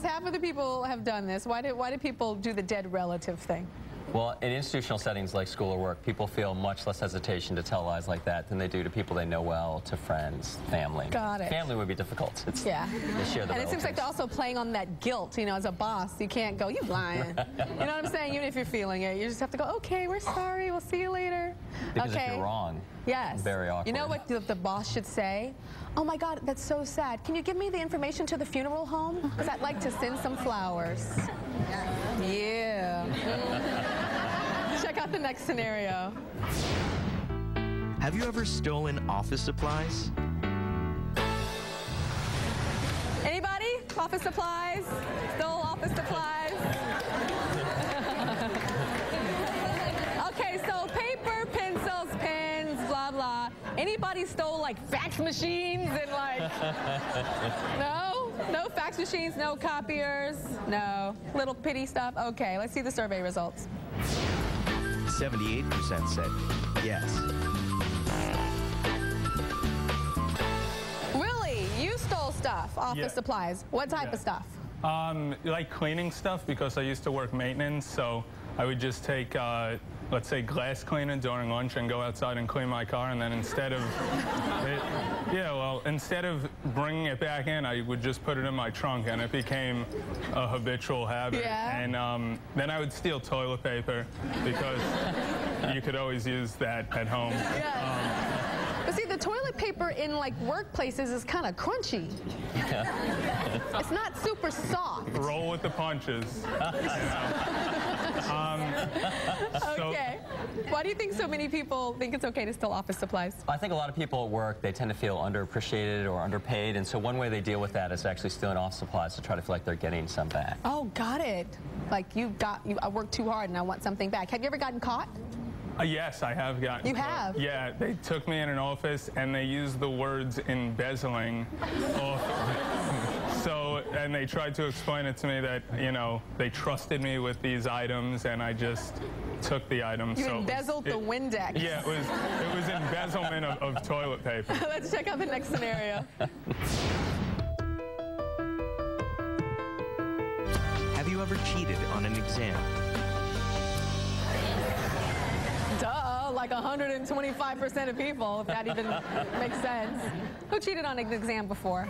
almost half of the people have done this. Why do people do the dead relative thing? Well, in institutional settings like school or work, people feel much less hesitation to tell lies like that than they do to people they know well, to friends, family. Got it. Family would be difficult. They share the And relatives. it seems like they're also playing on that guilt, you know, as a boss. You can't go, you lying. You know what I'm saying? Even if you're feeling it, you just have to go, okay, we're sorry, we'll see you later. Because okay. if you're wrong, yes. Very awkward. You know what the boss should say? Oh my God, that's so sad. Can you give me the information to the funeral home? Because I'd like to send some flowers. Yeah. Check out the next scenario. Have you ever stolen office supplies? Anybody? Office supplies? Stole office supplies? Okay, so paper, pencils, pens, blah, blah. Anybody stole like fax machines and like, no? No fax machines, no copiers, no. Little pitty stuff? Okay, let's see the survey results. 78% said yes. Willie, you stole stuff, office supplies. What type of stuff? Like cleaning stuff, because I used to work maintenance, so I would just take, let's say, glass cleaner during lunch and go outside and clean my car, and then instead of, instead of bringing it back in, I would just put it in my trunk, and it became a habitual habit. Yeah. And then I would steal toilet paper, because you could always use that at home. Yes. But see, the toilet paper in like workplaces is kind of crunchy. It's not super soft. Roll with the punches. Okay. Why do you think so many people think it's okay to steal office supplies? I think a lot of people at work, they tend to feel underappreciated or underpaid, and so one way they deal with that is actually stealing office supplies to try to feel like they're getting some back. Oh, got it. Like I worked too hard and I want something back. Have you ever gotten caught? Yes, I have gotten You caught. have? Yeah, they took me in an office and they used the words embezzling. And they tried to explain it to me that, you know, they trusted me with these items and I just took the items. You embezzled the Windex. Yeah, it was embezzlement of toilet paper. Let's check out the next scenario. Have you ever cheated on an exam? Duh, like 125% of people, if that even makes sense. Who cheated on an exam before?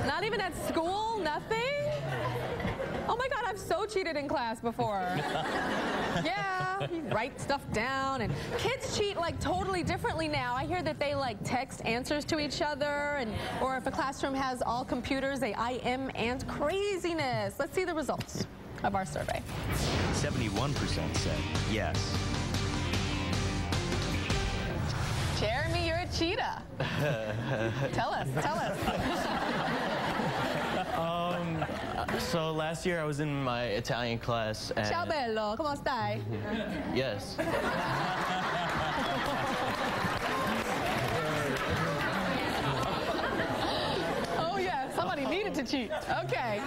Not even at school? Nothing? Oh my God, I've so cheated in class before. Yeah, you write stuff down, and kids cheat like totally differently now. I hear that they like text answers to each other, or if a classroom has all computers, they IM and craziness. Let's see the results of our survey. 71% said yes. Jeremy, you're a cheetah. Tell us. So last year I was in my Italian class and... Ciao bello, come stai? Yes. Oh yeah, somebody needed to cheat. Okay.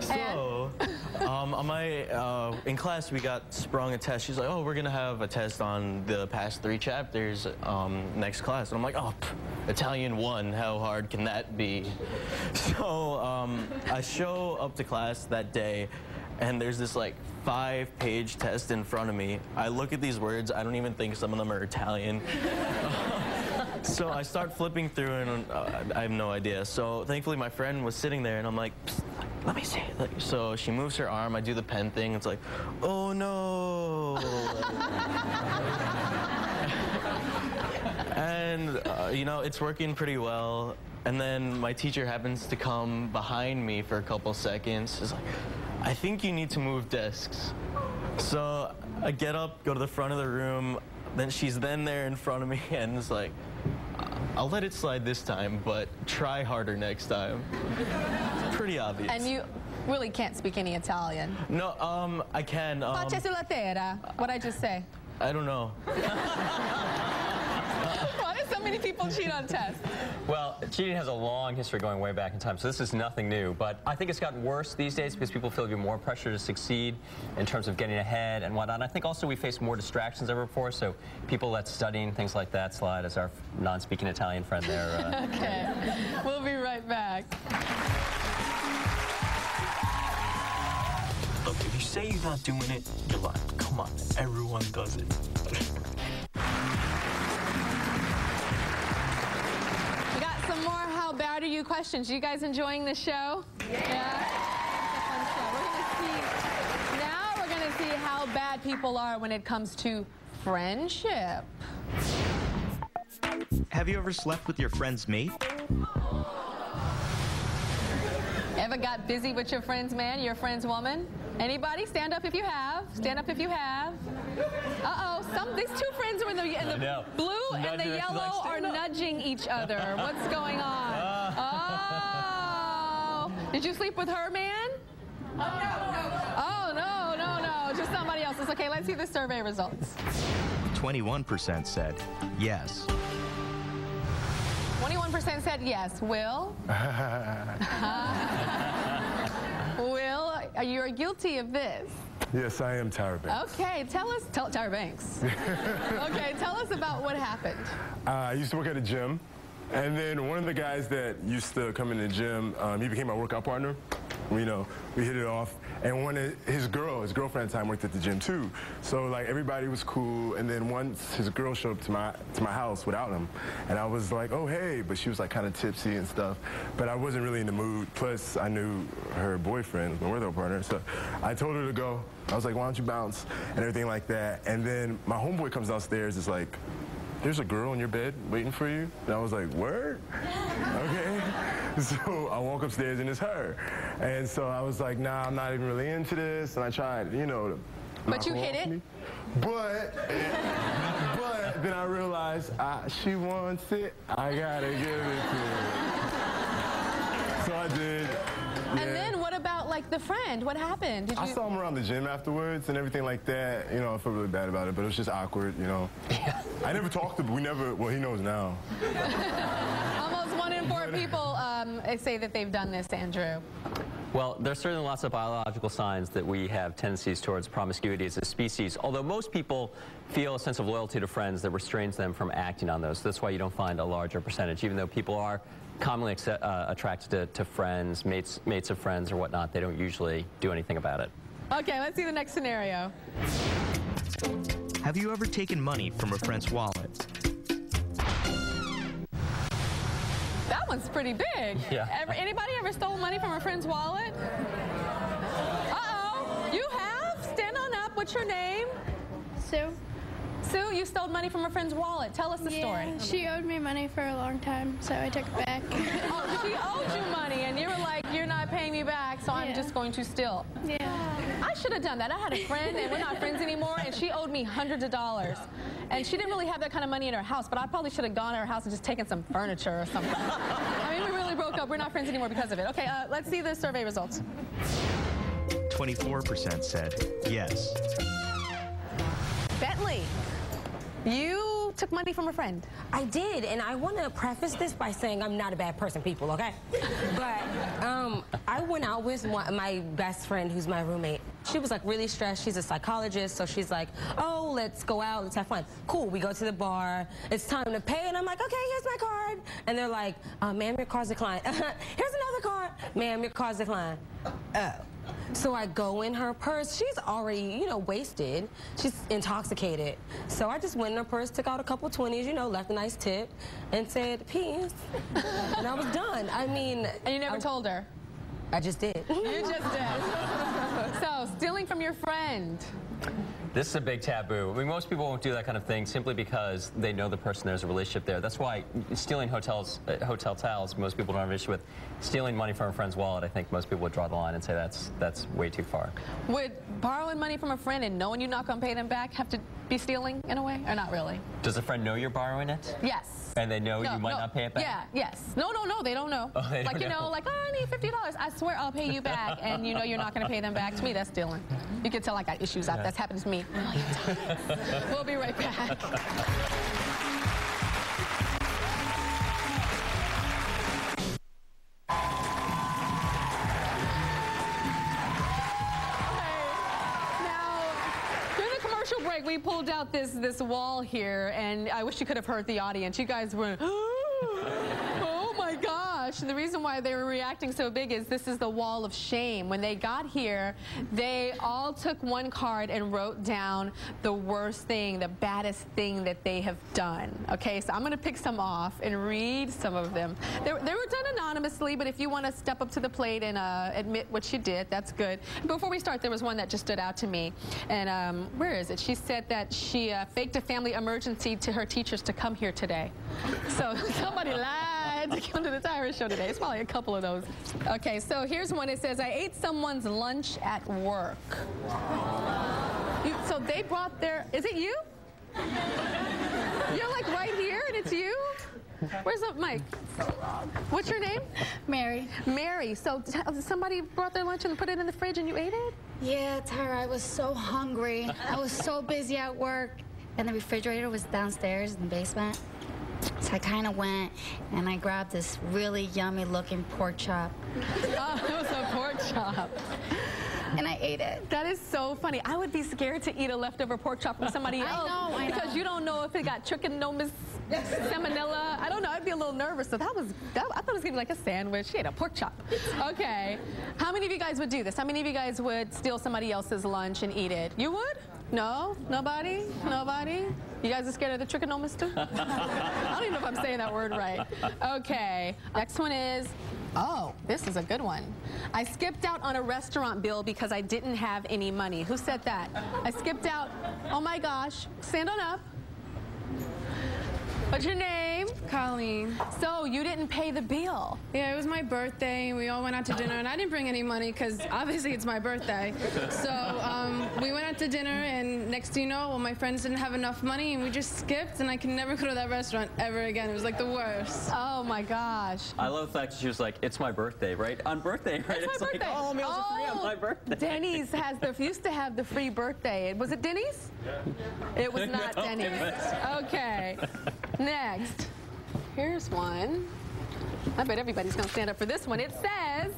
So, in class we got sprung a test. She's like, oh, we're gonna have a test on the past 3 chapters next class. And I'm like, oh, Italian 1, how hard can that be? So I show up to class that day and there's this like 5-page test in front of me. I look at these words, I don't even think some of them are Italian. So I start flipping through and I have no idea. So thankfully my friend was sitting there and I'm like, let me see. So she moves her arm, I do the pen thing, it's like, oh no. And, you know, it's working pretty well. And then my teacher happens to come behind me for a couple seconds. She's like, I think you need to move desks. So I get up, go to the front of the room, then she's there in front of me and it's like, I'll let it slide this time, but try harder next time. It's pretty obvious. And you really can't speak any Italian. No, I can. Pace sulla terra. What'd I just say? I don't know. Quale so many people cheat on tests? Well, cheating has a long history going way back in time, so this is nothing new. But I think it's gotten worse these days because people feel even more pressure to succeed in terms of getting ahead and whatnot. And I think also we face more distractions than ever before, so people let studying, things like that slide, as our non-speaking Italian friend there. Okay, we'll be right back. Look, if you say you're not doing it, you're lying. Come on, everyone does it. We got some more How Bad Are You questions. You guys enjoying the show? Yeah? It's a fun show. Now we're going to see how bad people are when it comes to friendship. Have you ever slept with your friend's mate? Ever got busy with your friend's man, your friend's woman? Anybody? Stand up if you have. Stand up if you have. Uh-oh, these two friends who are in the blue and the yellow are nudging each other. What's going on? Oh, did you sleep with her man? Oh, no. Just somebody else. It's okay. Let's see the survey results. 21% said yes. 21% said yes. Will? Will, you're guilty of this. Yes, I am Tyra Banks. Okay, tell Tyra Banks. Okay, tell us about what happened. I used to work at a gym, and then one of the guys that used to come in the gym, he became my workout partner. We hit it off, and one of his girlfriend at the time worked at the gym too. So like everybody was cool, and then once his girl showed up to my house without him, and I was like, oh hey, but she was like kind of tipsy and stuff, but I wasn't really in the mood. Plus I knew her boyfriend, my workout partner, so I told her to go. I was like, why don't you bounce and everything like that, and then my homeboy comes downstairs, is like, there's a girl in your bed waiting for you. And I was like, word? Okay. So I walk upstairs and it's her. And so I was like, nah, I'm not even really into this. And I tried, to But you hit it? But then I realized she wants it. I gotta give it to her. So I did. Yeah. And then what about like the friend? What happened? I saw him around the gym afterwards and everything like that. I felt really bad about it, but it was just awkward, I never talked to him. Well, he knows now. Almost 1 in 4 people say that they've done this, Andrew. Well, there's certainly lots of biological signs that we have tendencies towards promiscuity as a species, although most people feel a sense of loyalty to friends that restrains them from acting on those. That's why you don't find a larger percentage, even though people are commonly attracted to friends, mates of friends or whatnot. They don't usually do anything about it. Okay, let's see the next scenario. Have you ever taken money from a friend's wallet? That one's pretty big. Yeah. Anybody ever stole money from a friend's wallet? Uh-oh, you have? Stand on up. What's your name? Sue? Sue, you stole money from a friend's wallet. Tell us the story. She owed me money for a long time, so I took it back. Oh, she owed you money, and you were like, you're not paying me back, so I'm just going to steal. Yeah. I should have done that. I had a friend, and we're not friends anymore, and she owed me hundreds of dollars. And she didn't really have that kind of money in her house, but I probably should have gone to her house and just taken some furniture or something. I mean, we really broke up. We're not friends anymore because of it. Okay, let's see the survey results. 24% said yes. Bentley, you took money from a friend. I did, and I want to preface this by saying I'm not a bad person, people, okay? But I went out with my best friend, who's my roommate. She was like really stressed. She's a psychologist, so she's like, oh, let's go out, let's have fun. Cool, we go to the bar. It's time to pay, and I'm like, okay, here's my card. And they're like, ma'am, your card's declined. Here's another card. Ma'am, your card's declined. Oh. So I go in her purse. She's already, wasted. She's intoxicated. So I just went in her purse, took out a couple 20s, left a nice tip, and said, peace. And I was done. I mean... And you never told her? I just did. You just did. So, stealing from your friend. This is a big taboo. I mean, most people won't do that kind of thing simply because they know the person, there's a relationship there. That's why stealing hotel towels, most people don't have an issue with. Stealing money from a friend's wallet, I think most people would draw the line and say that's way too far. Would borrowing money from a friend and knowing you're not going to pay them back have to be stealing in a way, or not really? Does a friend know you're borrowing it? Yes. And they know you might not pay it back? Yeah, yes. No, they don't know. Oh, they don't know. Like, oh, I need $50. I swear I'll pay you back, and you know you're not going to pay them back. To me, that's stealing. You can tell I got issues. That's happened to me. We'll be right back. like we pulled out this wall here, and I wish you could have heard the audience. You guys were, oh my gosh. And the reason why they were reacting so big is this is the wall of shame. When they got here, they all took one card and wrote down the worst thing, the baddest thing that they have done. Okay, so I'm going to pick some off and read some of them. They were done anonymously, but if you want to step up to the plate and admit what you did, that's good. Before we start, there was one that just stood out to me. And where is it? She said that she faked a family emergency to her teachers to come here today. So somebody lied to come to the Tyra Show today. It's probably a couple of those. Okay, so here's one. It says, I ate someone's lunch at work. So they brought their, is it you? You're like right here and it's you? Where's the mic? What's your name? Mary. Mary. So somebody brought their lunch and put it in the fridge and you ate it? Yeah, Tyra, I was so hungry. I was so busy at work. And the refrigerator was downstairs in the basement. So I kind of went and I grabbed this really yummy looking pork chop. Oh, it was a pork chop. And I ate it. That is so funny. I would be scared to eat a leftover pork chop from somebody else. I know. Because you don't know if it got trichinosis, salmonella. I don't know. I'd be a little nervous. So I thought it was going to be like a sandwich. She ate a pork chop. Okay. How many of you guys would do this? How many of you guys would steal somebody else's lunch and eat it? You would? No? Nobody? Nobody? You guys are scared of the trichinosis too? I don't even know if I'm saying that word right. Okay. Next one is, oh, this is a good one. I skipped out on a restaurant bill because I didn't have any money. Who said that? I skipped out. Oh my gosh. Stand on up. What's your name? Colleen. So you didn't pay the bill. Yeah, it was my birthday. We all went out to dinner, and I didn't bring any money because obviously it's my birthday. So we went out to dinner, and next thing you know, well, my friends didn't have enough money, and we just skipped, and I can never go to that restaurant ever again. It was like the worst. Oh my gosh. I love the fact that she was like, it's my birthday, right? On birthday, right? It's my birthday. Like, all meals are free on my birthday. Denny's used to have the free birthday. Was it Denny's? Yeah. It was not No, Denny's. Okay. Next. Here's one. I bet everybody's going to stand up for this one. It says,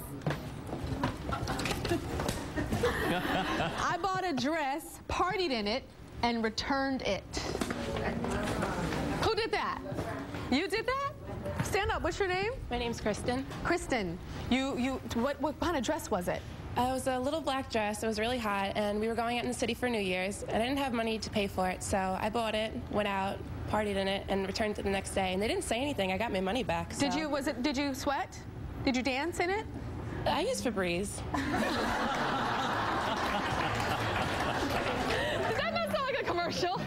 I bought a dress, partied in it, and returned it. Who did that? You did that? Stand up. What's your name? My name's Kristen. Kristen. What kind of dress was it? It was a little black dress. It was really hot, and we were going out in the city for New Year's, and I didn't have money to pay for it, so I bought it, went out, partied in it, and returned it the next day. And they didn't say anything. I got my money back. So. Did you sweat? Did you dance in it? I used Febreze. Commercial.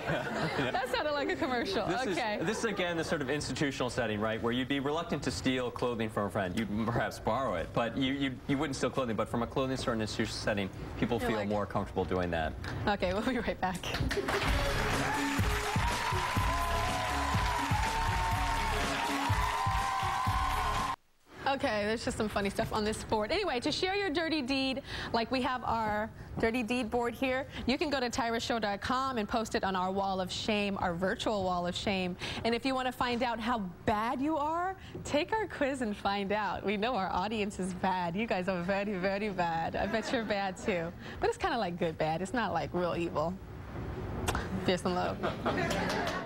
That sounded like a commercial. This is again the sort of institutional setting, right, where you'd be reluctant to steal clothing from a friend. You'd perhaps borrow it, but you wouldn't steal clothing. But from a clothing store and institutional setting, people feel more comfortable doing that. Okay, we'll be right back. Okay, there's just some funny stuff on this board. Anyway, to share your dirty deed, like we have our dirty deed board here, you can go to tyrashow.com and post it on our wall of shame, our virtual wall of shame. And if you want to find out how bad you are, take our quiz and find out. We know our audience is bad. You guys are very, very bad. I bet you're bad too. But it's kind of like good bad. It's not like real evil. Fierce and love.